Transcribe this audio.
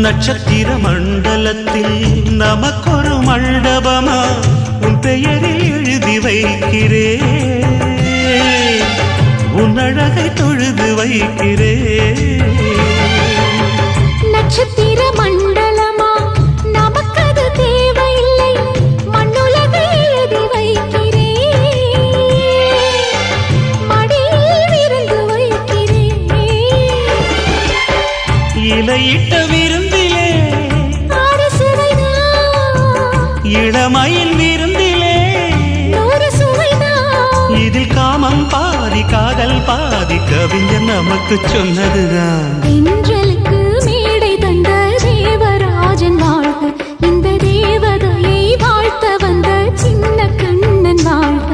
நட்சத்திர மண்டலத்தில் நமக்கொரு மண்டபமா உன் பெயரில் எழுதி வைக்கிறே, உன் அழகை தொழுது வைக்கிறே. நட்சத்திர மண்டலமா நமக்கது தேவையில்லை, மண்ணுலகை எழுதி வைக்கிறே, மடியில் விருந்து வைக்கிறே. இலையிட்ட விருந்திலே இளமையில் விருந்திலே இதில் காமம் பாதி காதல் பாதி கவிஞர் நமக்கு சொன்னதுதான். தென்றலுக்கு மேடை தந்த தேவராஜன் வாழ்க, இந்த தேவதையை வாழ்த்த வந்த சின்ன கண்ணன் வாழ்க.